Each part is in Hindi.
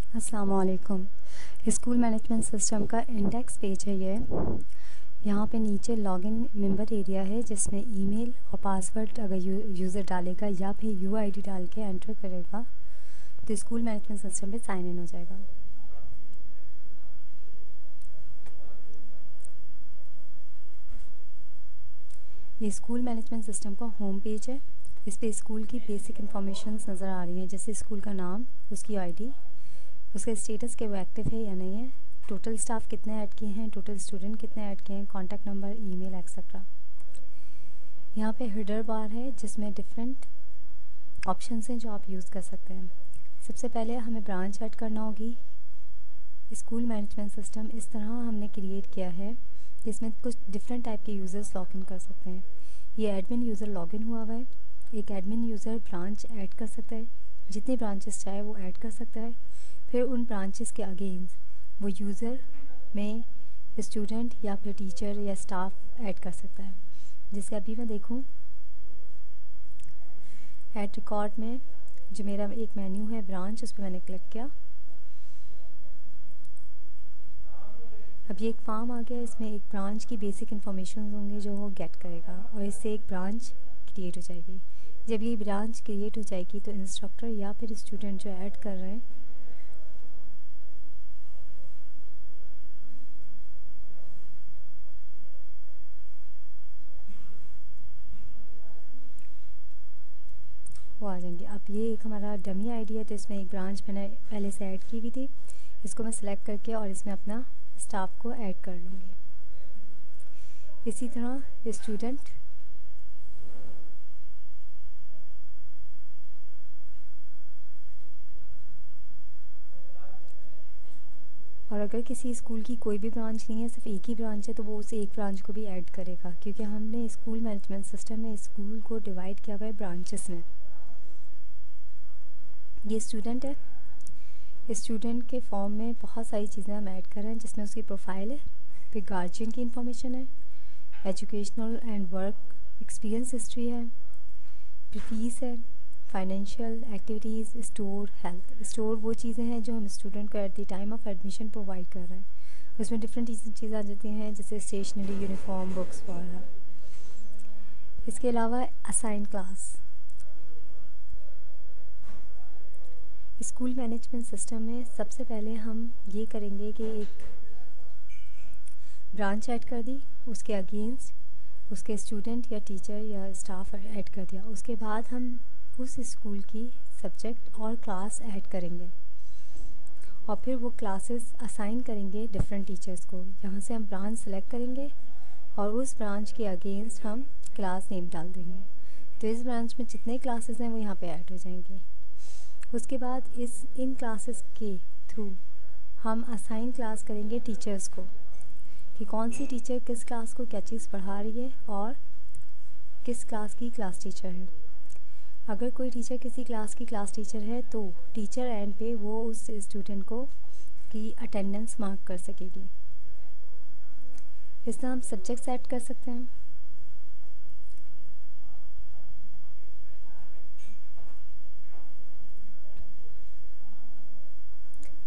अस्सलाम वालेकुम। स्कूल मैनेजमेंट सिस्टम का इंडेक्स पेज है ये। यहाँ पे नीचे लॉगिन मेंबर एरिया है जिसमें ईमेल और पासवर्ड अगर यूज़र डालेगा या फिर यूआईडी डाल के एंटर करेगा तो स्कूल मैनेजमेंट सिस्टम पे साइन इन हो जाएगा। ये स्कूल मैनेजमेंट सिस्टम का होम पेज है। इस पे स्कूल की बेसिक इन्फॉर्मेशन नज़र आ रही हैं, जैसे स्कूल का नाम, उसकी आईडी, उसका स्टेटस के वो एक्टिव है या नहीं है, टोटल स्टाफ कितने ऐड किए हैं, टोटल स्टूडेंट कितने ऐड किए हैं, कॉन्टैक्ट नंबर, ईमेल एक्सेट्रा। यहाँ पे हेडर बार है जिसमें डिफरेंट ऑप्शंस हैं जो आप यूज़ कर सकते हैं। सबसे पहले हमें ब्रांच ऐड करना होगी। स्कूल मैनेजमेंट सिस्टम इस तरह हमने क्रिएट किया है जिसमें कुछ डिफरेंट टाइप के यूज़र्स लॉगिन कर सकते हैं। ये एडमिन यूज़र लॉगिन हुआ हुआ है। एक एडमिन यूज़र ब्रांच ऐड कर सकता है, जितनी ब्रांचेस चाहे वो ऐड कर सकता है। फिर उन ब्रांचेस के अगेंस्ट वो यूज़र में स्टूडेंट या फिर टीचर या स्टाफ ऐड कर सकता है। जैसे अभी मैं देखूं ऐड रिकॉर्ड में जो मेरा एक मेन्यू है ब्रांच, उस पर मैंने क्लिक किया। अब ये एक फॉर्म आ गया, इसमें एक ब्रांच की बेसिक इन्फॉर्मेशन होंगी जो वो गेट करेगा और इससे एक ब्रांच क्रिएट हो जाएगी। जब ये ब्रांच क्रिएट हो जाएगी तो इंस्ट्रक्टर या फिर स्टूडेंट जो ऐड कर रहे हैं वो आ जाएंगे। अब ये एक हमारा डमी आईडी है तो इसमें एक ब्रांच मैंने पहले से ऐड की हुई थी, इसको मैं सिलेक्ट करके और इसमें अपना स्टाफ को ऐड कर लूँगी। इसी तरह स्टूडेंट और अगर किसी स्कूल की कोई भी ब्रांच नहीं है, सिर्फ एक ही ब्रांच है, तो वो उस एक ब्रांच को भी ऐड करेगा, क्योंकि हमने स्कूल मैनेजमेंट सिस्टम में स्कूल को डिवाइड किया हुआ है ब्रांचेस में। ये स्टूडेंट है। स्टूडेंट के फॉर्म में बहुत सारी चीज़ें हम ऐड कर रहे हैं, जिसमें उसकी प्रोफाइल है, फिर गार्जियन की इन्फॉर्मेशन है, educational and work experience history है, फिर फीस है, financial activities, store, health. Store वो चीज़ें हैं जो हम स्टूडेंट को at the time of admission provide कर रहे हैं। उसमें डिफरेंट चीज़ें आ जाती हैं जैसे स्टेशनरी, यूनिफॉर्म, बुक्स वगैरह। इसके अलावा assign class. School management system में सबसे पहले हम ये करेंगे कि एक ब्रांच ऐड कर दी, उसके अगेंस्ट उसके स्टूडेंट या टीचर या स्टाफ ऐड कर दिया। उसके बाद हम उस स्कूल की सब्जेक्ट और क्लास ऐड करेंगे और फिर वो क्लासेस असाइन करेंगे डिफरेंट टीचर्स को। यहाँ से हम ब्रांच सेलेक्ट करेंगे और उस ब्रांच के अगेंस्ट हम क्लास नेम डाल देंगे। तो इस ब्रांच में जितने क्लासेस हैं वो यहाँ पे ऐड हो जाएंगे। उसके बाद इन क्लासेस के थ्रू हम असाइन क्लास करेंगे टीचर्स को कि कौन सी टीचर किस क्लास को क्या चीज़ पढ़ा रही है और किस क्लास की क्लास टीचर है। अगर कोई टीचर किसी क्लास की क्लास टीचर है तो टीचर एंड पे वो उस स्टूडेंट को की अटेंडेंस मार्क कर सकेगी। इस तरह हम सब्जेक्ट सेट कर सकते हैं।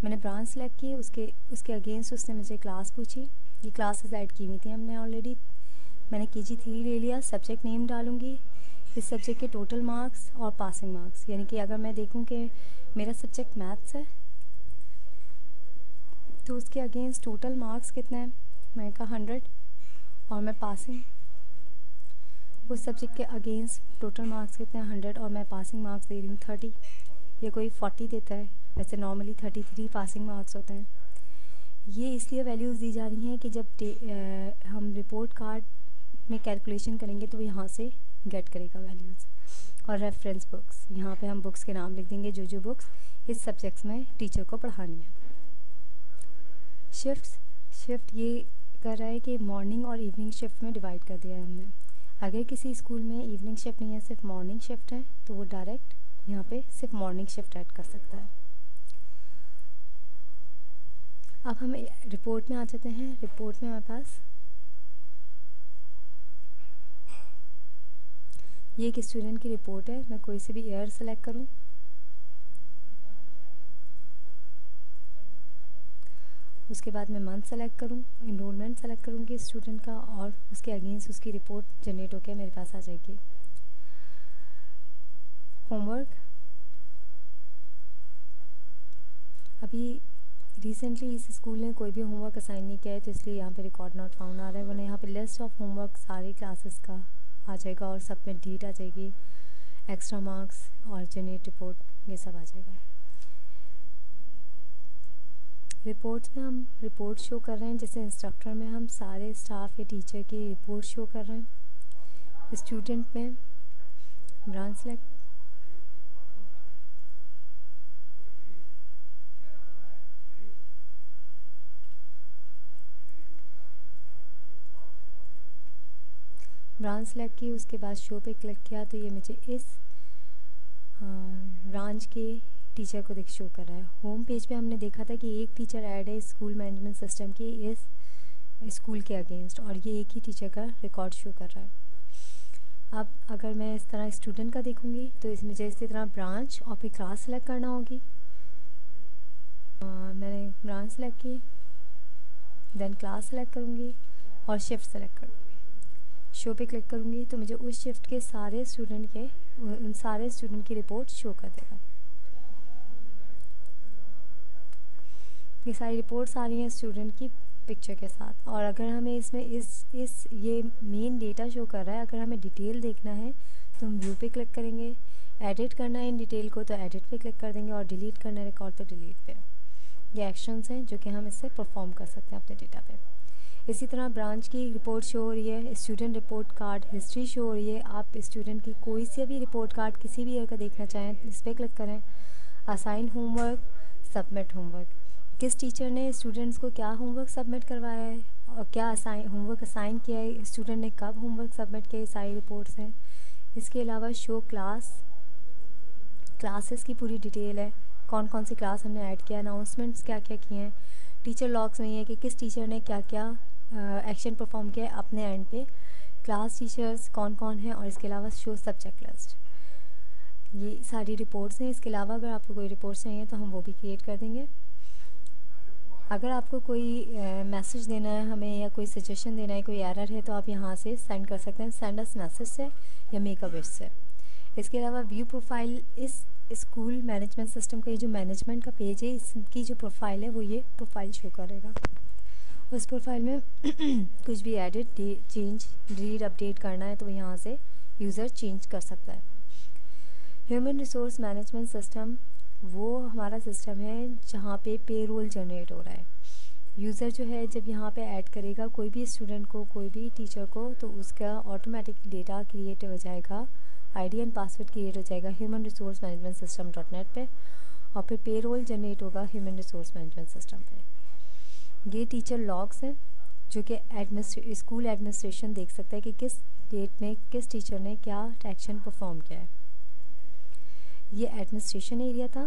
मैंने ब्रांच सेलेक्ट की, उसके अगेंस्ट उसने मुझे क्लास पूछी। ये क्लासेस ऐड की हुई थी हमने ऑलरेडी। मैंने KG3 ले लिया। सब्जेक्ट नेम डालूँगी, इस सब्जेक्ट के टोटल मार्क्स और पासिंग मार्क्स। यानी कि अगर मैं देखूं कि मेरा सब्जेक्ट मैथ्स है तो उसके अगेंस्ट टोटल मार्क्स कितने हैं, मैं कहा 100 और मैं पासिंग, उस सब्जेक्ट के अगेंस्ट टोटल मार्क्स कितने हैं 100 और मैं पासिंग मार्क्स दे रही हूँ 30। ये कोई 40 देता है, वैसे नॉर्मली 33 पासिंग मार्क्स होते हैं। ये इसलिए वैल्यूज़ दी जा रही हैं कि जब हम रिपोर्ट कार्ड में कैलकुलेशन करेंगे तो वो यहाँ से गेट करेगा वैल्यूज़। और रेफरेंस बुक्स, यहाँ पे हम बुक्स के नाम लिख देंगे जो बुक्स इस सब्जेक्ट्स में टीचर को पढ़ानी है। शिफ्ट ये कर रहा है कि मॉर्निंग और इवनिंग शिफ्ट में डिवाइड कर दिया है हमने। अगर किसी स्कूल में इवनिंग शिफ्ट नहीं है, सिर्फ मॉर्निंग शिफ्ट है, तो वो डायरेक्ट यहाँ पे सिर्फ मॉर्निंग शिफ्ट ऐड कर सकता है। अब हम रिपोर्ट में आ जाते हैं। रिपोर्ट में हमारे पास ये एक स्टूडेंट की रिपोर्ट है। मैं कोई से भी ईयर सेलेक्ट करूं, उसके बाद मैं मंथ सेलेक्ट करूँ, इनरोलमेंट सेलेक्ट करूँगी स्टूडेंट का, और उसके अगेंस्ट उसकी रिपोर्ट जनरेट होकर मेरे पास आ जाएगी। होमवर्क, अभी रिसेंटली इस स्कूल ने कोई भी होमवर्क असाइन नहीं किया है, तो इसलिए यहाँ पे रिकॉर्ड नॉट फाउंड आ रहा है, वरना यहाँ पे लिस्ट ऑफ होमवर्क सारी क्लासेस का आ जाएगा और सब में डेट आ जाएगी, एक्स्ट्रा मार्क्स और जनरेट रिपोर्ट ये सब आ जाएगा। रिपोर्ट्स में हम रिपोर्ट शो कर रहे हैं, जैसे इंस्ट्रक्टर में हम सारे स्टाफ या टीचर की रिपोर्ट शो कर रहे हैं। स्टूडेंट में ब्रांच सेलेक्ट, ब्रांच सेलेक्ट की, उसके बाद शो पे क्लिक किया तो ये मुझे इस ब्रांच के टीचर को शो कर रहा है। होम पेज पे हमने देखा था कि एक टीचर ऐड है स्कूल मैनेजमेंट सिस्टम के इस स्कूल के अगेंस्ट, और ये एक ही टीचर का रिकॉर्ड शो कर रहा है। अब अगर मैं इस तरह स्टूडेंट का देखूंगी तो इसमें मुझे इसी तरह ब्रांच और फिर क्लास सेलेक्ट करना होगी। मैंने ब्रांच सेलेक्ट की, देन क्लास सेलेक्ट करूँगी और शिफ्ट सेलेक्ट करूँगी। शो पे क्लिक करूँगी तो मुझे उस शिफ्ट के सारे स्टूडेंट के उन सारे स्टूडेंट की रिपोर्ट शो कर देगा। ये सारी रिपोर्ट्स आ रही हैं स्टूडेंट की पिक्चर के साथ। और अगर हमें इसमें इस ये मेन डेटा शो कर रहा है, अगर हमें डिटेल देखना है तो हम व्यू पे क्लिक करेंगे, एडिट करना है इन डिटेल को तो एडिट पे क्लिक कर देंगे, और डिलीट करना है रिकॉर्ड तो डिलीट पे। ये एक्शंस हैं जो कि हम इससे परफॉर्म कर सकते हैं अपने डेटा पे। इसी तरह ब्रांच की रिपोर्ट शो हो रही है, student report card history show हो रही है। आप स्टूडेंट की कोई सी भी रिपोर्ट कार्ड किसी भी ईयर का देखना चाहें इस पर क्लिक करें। असाइन होमवर्क, सबमिट होमवर्क, किस टीचर ने स्टूडेंट्स को क्या होमवर्क सबमिट करवाया है और क्या होमवर्क असाइन किया है, स्टूडेंट ने कब होमवर्क सबमिट किया, सारी रिपोर्ट्स हैं। इसके अलावा शो क्लासेस की पूरी डिटेल है, कौन कौन सी क्लास हमने ऐड किया, अनाउंसमेंट्स क्या क्या किए हैं। टीचर लॉग्स में है कि किस टीचर ने क्या क्या एक्शन परफॉर्म किया है अपने एंड पे, क्लास टीचर्स कौन कौन हैं, और इसके अलावा शो सब्जेक्ट लिस्ट। ये सारी रिपोर्ट्स हैं। इसके अलावा अगर आपको कोई रिपोर्ट्स चाहिए तो हम वो भी क्रिएट कर देंगे। अगर आपको कोई मैसेज देना है हमें या कोई सजेशन देना है, कोई एरर है, तो आप यहाँ से सेंड कर सकते हैं, सेंड अस मैसेज से या मेक अ विश से। इसके अलावा व्यू प्रोफाइल, इस स्कूल मैनेजमेंट सिस्टम का ये जो मैनेजमेंट का पेज है इसकी जो प्रोफाइल है वो ये प्रोफाइल शो करेगा। उस प्रोफाइल में कुछ भी एडिट, चेंज, डिलीट, अपडेट करना है तो यहाँ से यूज़र चेंज कर सकता है। ह्यूमन रिसोर्स मैनेजमेंट सिस्टम वो हमारा सिस्टम है जहाँ पे पेरोल जनरेट हो रहा है। यूज़र जो है जब यहाँ पे ऐड करेगा कोई भी स्टूडेंट को, कोई भी टीचर को, तो उसका ऑटोमेटिक डेटा क्रिएट हो जाएगा, आईडी एंड पासवर्ड क्रिएट हो जाएगा human resource management system .net पे, और फिर पेरोल जनरेट होगा ह्यूमन रिसोर्स मैनेजमेंट सिस्टम पे। ये टीचर लॉग्स हैं जो कि स्कूल एडमिनिस्ट्रेशन देख सकता है कि किस डेट में किस टीचर ने क्या एक्शन परफॉर्म किया है। ये एडमिनिस्ट्रेशन एरिया था।